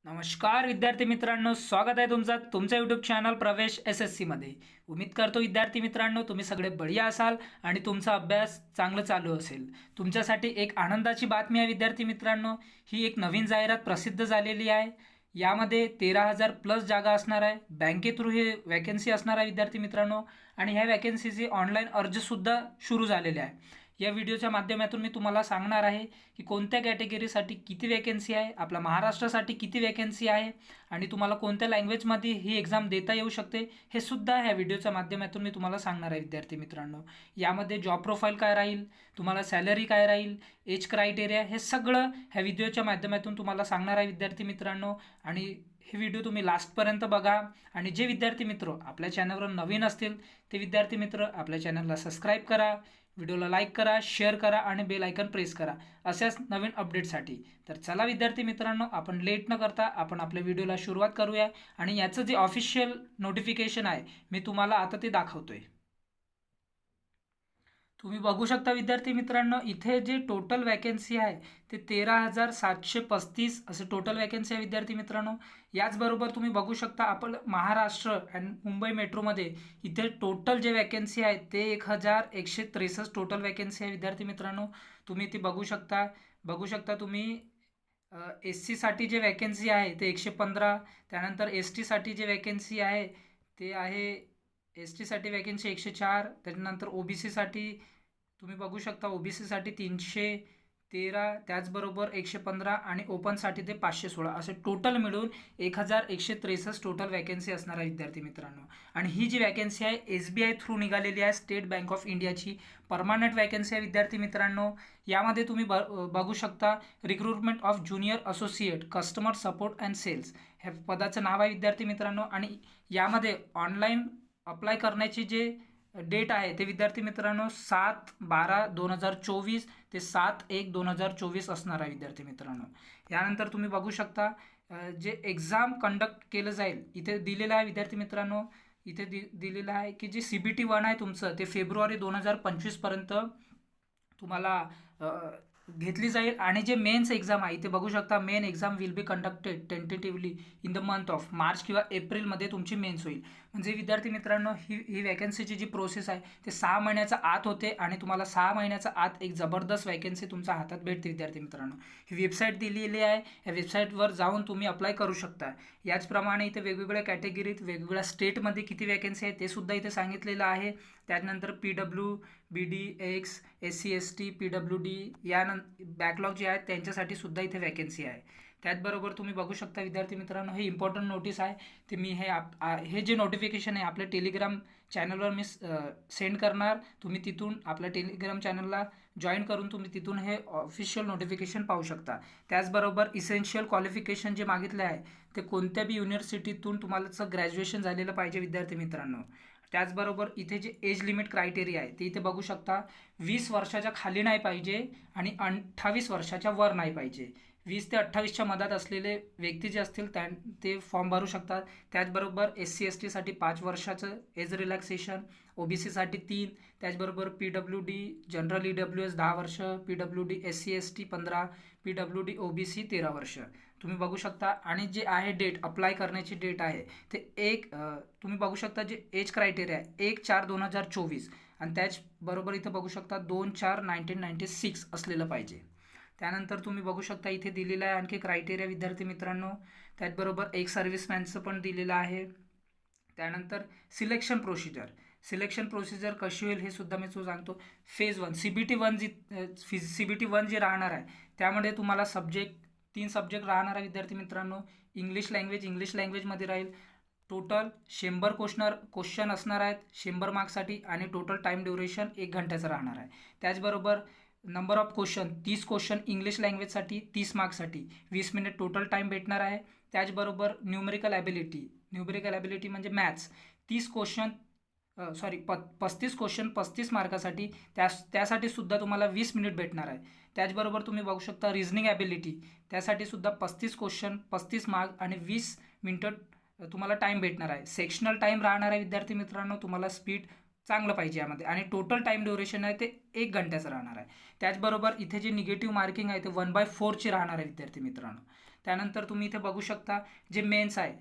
नमस्कार विद्यार्थी मित्रांनो, स्वागत आहे तुमच्या यूट्यूब चॅनल प्रवेश SSC मध्ये। उम्मीद करतो विद्यार्थी मित्रांनो तुम्ही सगळे बढिया असाल आणि तुमचा अभ्यास चांगला चालू असेल। तुमच्यासाठी एक आनंदाची बातमी आहे विद्यार्थी मित्रांनो, ही एक नवीन जाहिरात प्रसिद्ध झालेली आहे। यामध्ये 13,000 प्लस जागा असणार आहे। बँके थ्रू हे वॅकन्सी असणार आहे विद्यार्थी मित्रांनो, आणि ह्या वॅकन्सीचे ऑनलाईन अर्जसुद्धा सुरू झालेले आहे। या व्हिडिओच्या माध्यमातून मी तुम्हाला सांगणार आहे की कोणत्या कॅटेगरीसाठी किती वॅकन्सी आहे, आपल्या महाराष्ट्रासाठी किती वॅकन्सी आहे आणि तुम्हाला कोणत्या लँग्वेजमध्ये ही एक्झाम देता येऊ शकते, हे सुद्धा ह्या व्हिडिओच्या माध्यमातून मी तुम्हाला सांगणार आहे विद्यार्थी मित्रांनो। यामध्ये जॉब प्रोफाईल काय राहील, तुम्हाला सॅलरी काय राहील, एज क्रायटेरिया, हे सगळं ह्या व्हिडिओच्या माध्यमातून तुम्हाला सांगणार आहे विद्यार्थी मित्रांनो। आणि हे व्हिडिओ तुम्ही लास्टपर्यंत बघा। आणि जे विद्यार्थी मित्र आपल्या चॅनलवर नवीन असतील ते विद्यार्थी मित्र आपल्या चॅनलला सबस्क्राईब करा, व्हिडिओला लाईक करा, शेअर करा आणि बेल आयकन प्रेस करा अशाच नवीन अपडेटसाठी। तर चला विद्यार्थी मित्रांनो, आपण लेट न करता आपण आपल्या व्हिडिओला सुरुवात करूया। आणि याचं जे ऑफिशियल नोटिफिकेशन आहे मी तुम्हाला आता ते दाखवतोय। तुम्ही बघू शकता विद्यार्थी मित्रांनो, इथे जे टोटल वॅकन्सी आहे ते 13,735 असे टोटल वॅकन्सी आहे विद्यार्थी मित्रांनो। याचबरोबर तुम्ही बघू शकता आपण महाराष्ट्र आणि मुंबई मेट्रोमध्ये इथे टोटल जे वॅकन्सी आहे ते 1,163 टोटल वॅकन्सी आहे विद्यार्थी मित्रांनो। तुम्ही ती बघू शकता तुम्ही। SC साठी जे वॅकन्सी आहे ते 115, त्यानंतर ST साठी जे वॅकन्सी आहे ते आहे, ST साठी वॅकन्सी 104, त्याच्यानंतर OBC साठी तुम्ही बघू शकता OBC साठी 313, त्याचबरोबर 115 आणि ओपनसाठी ते 516 असे टोटल मिळून 1,163 टोटल वॅकन्सी असणार आहे विद्यार्थी मित्रांनो। आणि ही जी वॅकन्सी आहे SBI थ्रू निघालेली आहे, स्टेट बँक ऑफ इंडियाची परमनंट वॅकन्सी आहे विद्यार्थी मित्रांनो। यामध्ये तुम्ही बघू शकता recruitment of junior associate customer support and sales हे पदाचं नाव आहे विद्यार्थी मित्रांनो। आणि यामध्ये ऑनलाईन अप्लाय करण्याची जे डेट आहे ते विद्यार्थी मित्रांनो 7/12/2024 ते 7/1/2024 असणार आहे विद्यार्थी मित्रांनो। यानंतर तुम्ही बघू शकता जे एक्झाम कंडक्ट केलं जाईल इथे दिलेलं आहे विद्यार्थी मित्रांनो। इथे दिलेलं आहे की जे CBT 1 आहे तुमचं ते फेब्रुवारी 2025 पर्यंत तुम्हाला घेतली जाईल। आणि जे मेन्स एक्झाम आहे इथे बघू शकता, main exam will be conducted tentatively in the month of March किंवा एप्रिलमध्ये तुमची मेन्स होईल। म्हणजे विद्यार्थी मित्रांनो ही वॅकन्सीची जी प्रोसेस आहे ते 6 महिन्याच्या आत होते आणि तुम्हाला 6 महिन्याच्या आत एक जबरदस्त वॅकन्सी तुमच्या हातात भेटते विद्यार्थी मित्रांनो। ही वेबसाईट दिलेली आहे, या वेबसाईटवर जाऊन तुम्ही अप्लाय करू शकता। याचप्रमाणे इथे वेगवेगळ्या कॅटेगरीत वेगवेगळ्या स्टेटमध्ये किती वॅकन्सी आहे ते सुद्धा इथे सांगितलेलं आहे। त्यानंतर PW, BD, X, SC ST, PWD backlog जे आहेत त्यांच्यासाठी सुद्धा इथे वॅकन्सी आहे। त्याचबरोबर तुम्ही बघू शकता विद्यार्थी मित्रांनो, हे इम्पॉर्टंट नोटीस आहे ते मी हे जे नोटिफिकेशन आहे आपल्या टेलिग्राम चॅनलवर मी सेंड करणार। तुम्ही तिथून आपल्या टेलिग्राम चॅनलला जॉईन करून तुम्ही तिथून हे ऑफिशियल नोटिफिकेशन पाहू शकता। त्याचबरोबर इसेन्शियल क्वालिफिकेशन जे मागितले आहे ते कोणत्या बी युनिव्हर्सिटीतून तुम्हाला ग्रॅज्युएशन झालेलं पाहिजे विद्यार्थी मित्रांनो। त्याचबरोबर इथे जे एज लिमिट क्रायटेरिया आहे ते इथे बघू शकता, 20 वर्षाच्या खाली नाही पाहिजे आणि 28 वर्षाच्या वर नाही पाहिजे। 20 ते 28च्या मधात असलेले व्यक्ती जे असतील ते फॉर्म भरू शकतात। त्याचबरोबर SC ST साठी 5 वर्षाचं एज रिलॅक्सेशन, OBC साठी 3, त्याचबरोबर PWD जनरल EWS 10 वर्ष, PWD SC ST 15, PWD OBC 13 वर्ष तुम्ही बघू शकता। आणि जे आहे डेट अप्लाय करण्याची डेट आहे ते तुम्ही बघू शकता जे एज क्रायटेरिया आहे 1/4/2024 आणि त्याचबरोबर इथे बघू शकता 2/4/1996 असलेलं पाहिजे। त्यानंतर तुम्ही बघू शकता इथे दिलेलं आहे आणखी क्रायटेरिया विद्यार्थी मित्रांनो। त्याचबरोबर एक सर्व्हिसमॅनचं पण दिलेलं आहे। त्यानंतर सिलेक्शन प्रोसिजर कशी होईल हे सुद्धा मी सांगतो। फेज 1 CBT 1 जे राहणार आहे त्यामध्ये तुम्हाला 3 सब्जेक्ट राहणार आहे विद्यार्थी मित्रांनो। इंग्लिश लँग्वेजमध्ये राहील। टोटल 100 क्वेश्चन असणार आहेत 100 मार्क्ससाठी आणि टोटल टाईम ड्युरेशन 1 घंट्याचं राहणार आहे। त्याचबरोबर number of question 30 question English लँग्वेजसाठी, 30 मार्क्ससाठी 20 मिनिट टोटल टाईम भेटणार आहे। त्याचबरोबर न्यूमेरिकल ॲबिलिटी म्हणजे मॅथ्स 35 क्वेश्चन 35 मार्कासाठी, त्यासाठी सुद्धा तुम्हाला 20 मिनिट भेटणार आहे। त्याचबरोबर तुम्ही बघू शकता रिझनिंग ॲबिलिटी त्यासाठी सुद्धा 35 क्वेश्चन 35 मार्क आणि 20 मिनिटं तुम्हाला टाईम भेटणार आहे। सेक्शनल टाईम राहणार आहे विद्यार्थी मित्रांनो, तुम्हाला स्पीड चांगलं पाहिजे यामध्ये। आणि टोटल टाईम ड्युरेशन आहे ते 1 घंट्याचं राहणार आहे। त्याचबरोबर इथे जे निगेटिव्ह मार्किंग आहे ते 1/4 ची राहणार आहे विद्यार्थी मित्रांनो। त्यानंतर तुम्ही इथे बघू शकता जे मेन्स आहे,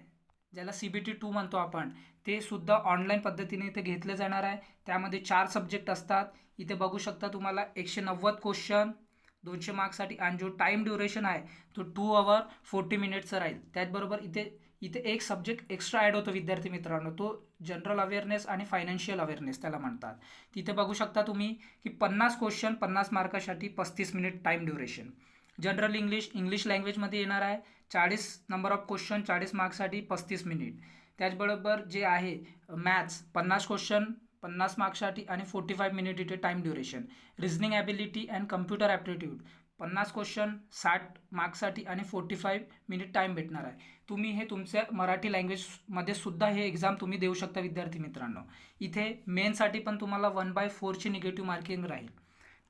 ज्याला CBT 2 म्हणतो आपण, ते सुद्धा ऑनलाईन पद्धतीने इथे घेतले जाणार आहे. त्यामध्ये 4 सब्जेक्ट असतात. इथे बघू शकता तुम्हाला 190 क्वेश्चन 200 मार्क्ससाठी, आणि जो टाईम ड्युरेशन आहे तो 2 आवर 40 मिनिट्सचा राहील. त्याचबरोबर इथे इथे एक सब्जेक्ट एक्स्ट्रा ॲड होतो विद्यार्थी मित्रांनो, तो जनरल अवेअरनेस आणि फायनान्शियल अवेअरनेस त्याला म्हणतात. तिथे बघू शकता तुम्ही की 50 question 50 मार्कासाठी 35 minute time duration. General English लँग्वेजमध्ये येणार आहे. 40 नंबर ऑफ क्वेश्चन 40 मार्क्ससाठी 35 मिनिट. त्याचबरोबर जे आहे मॅथ्स 50 क्वेश्चन 50 मार्क्ससाठी आणि 45 मिनिट इथे time duration. Reasoning ability and computer aptitude 50 question 60 मार्क्ससाठी आणि 45 मिनिट टाईम भेटणार आहे. तुम्ही हे तुमच्या मराठी लँग्वेजमध्ये सुद्धा हे एक्झाम तुम्ही देऊ शकता विद्यार्थी मित्रांनो. इथे मेनसाठी पण तुम्हाला 1/4ची निगेटिव्ह मार्किंग राहील.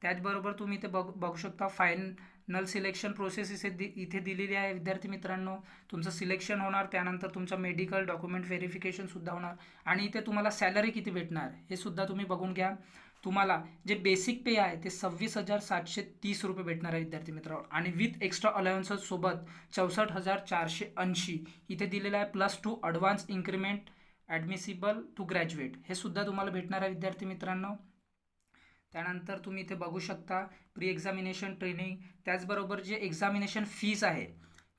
त्याचबरोबर तुम्ही इथे बघू शकता फायनल सिलेक्शन प्रोसेस इथे दिलेली आहे विद्यार्थी मित्रांनो. तुमचं सिलेक्शन होणार, त्यानंतर तुमचं मेडिकल डॉक्युमेंट व्हेरिफिकेशनसुद्धा होणार, आणि इथे तुम्हाला सॅलरी किती भेटणार हे सुद्धा तुम्ही बघून घ्या. तुम्हाला जे बेसिक पे आहे ते 26,730 रुपये भेटणार आहे विद्यार्थी मित्रांनो, आणि विथ एक्स्ट्रा अलायन्सेस सोबत 64,480 इथे दिलेलं आहे. +2 ॲडव्हान्स इन्क्रीमेंट ॲडमिसिबल टू ग्रॅज्युएट हे सुद्धा तुम्हाला भेटणार आहे विद्यार्थी मित्रांनो. त्यानंतर तुम्ही इथे बघू शकता प्री एक्झामिनेशन ट्रेनिंग. त्याचबरोबर जे एक्झामिनेशन फीज आहे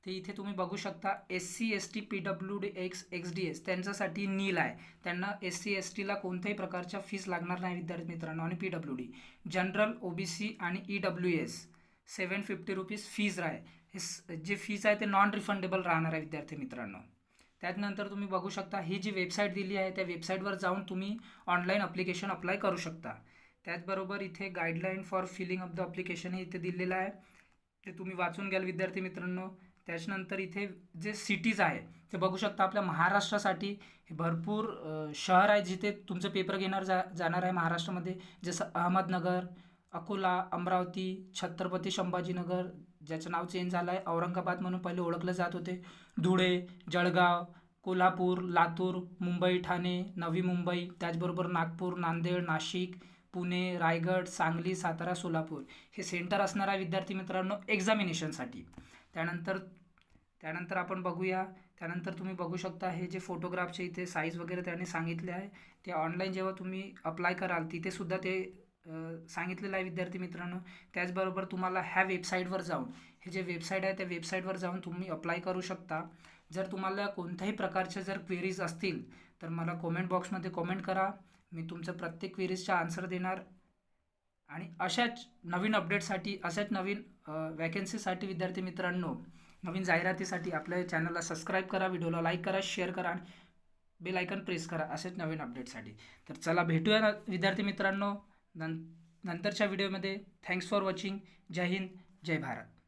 ते इथे तुम्ही बघू शकता. SC ST PWD XDS त्यांच्यासाठी नील आहे. त्यांना SC STला कोणत्याही प्रकारच्या फीस लागणार नाही विद्यार्थी मित्रांनो. आणि PWD जनरल OBC आणि EWS 750 रुपीज फीज आहे. हे जे फीज आहे ते नॉन रिफंडेबल राहणार आहे विद्यार्थी मित्रांनो. त्यानंतर तुम्ही बघू शकता ही जी वेबसाईट दिली आहे त्या वेबसाईटवर जाऊन तुम्ही ऑनलाईन ॲप्लिकेशन अप्लाय करू शकता. त्याचबरोबर इथे guideline for filling of the application हे इथे दिलेलं आहे, ते तुम्ही वाचून घ्याल विद्यार्थी मित्रांनो. त्याच्यानंतर इथे जे सिटीज आहे ते बघू शकता. आपल्या महाराष्ट्रासाठी हे भरपूर शहर आहे जिथे तुमचं पेपर घेणार जाणार आहे महाराष्ट्रामध्ये, जसं अहमदनगर, अकोला, अमरावती, छत्रपती संभाजीनगर ज्याचं नाव चेंज झालं आहे, औरंगाबाद म्हणून पहिले ओळखलं जात होते, धुळे, जळगाव, कोल्हापूर, लातूर, मुंबई, ठाणे, नवी मुंबई, त्याचबरोबर नागपूर, नांदेड, नाशिक, पुणे, रायगड, सांगली, सातारा, सोलापूर हे सेंटर असणार आहे विद्यार्थी मित्रांनो एक्झामिनेशनसाठी. त्यानंतर आपण बघूया. त्यानंतर तुम्ही बघू शकता हे जे फोटोग्राफचे इथे साईज वगैरे त्याने सांगितले आहे, ते ऑनलाईन जेव्हा तुम्ही अप्लाय कराल तिथे सुद्धा ते सांगितलेलं आहे विद्यार्थी मित्रांनो. त्याचबरोबर तुम्हाला ह्या वेबसाईटवर जाऊन, हे जे वेबसाईट आहे त्या वेबसाईटवर जाऊन तुम्ही अप्लाय करू शकता. जर तुम्हाला कोणत्याही प्रकारच्या जर क्वेरीज असतील तर मला कॉमेंट बॉक्समध्ये कॉमेंट करा. मी तुमचं प्रत्येक क्वेरीजचा आन्सर देणार. आणि अशाच नवीन अपडेटसाठी, अशाच नवीन वॅकन्सीसाठी विद्यार्थी मित्रांनो, नवीन जाहिरातीसाठी आपल्या चॅनलला सबस्क्राईब करा, व्हिडिओला लाईक करा, शेअर करा आणि बेल आयकन प्रेस करा असेच नवीन अपडेटसाठी. तर चला भेटूया विद्यार्थी मित्रांनो नंतरच्या व्हिडिओमध्ये. Thanks for watching. जय हिंद, जय भारत.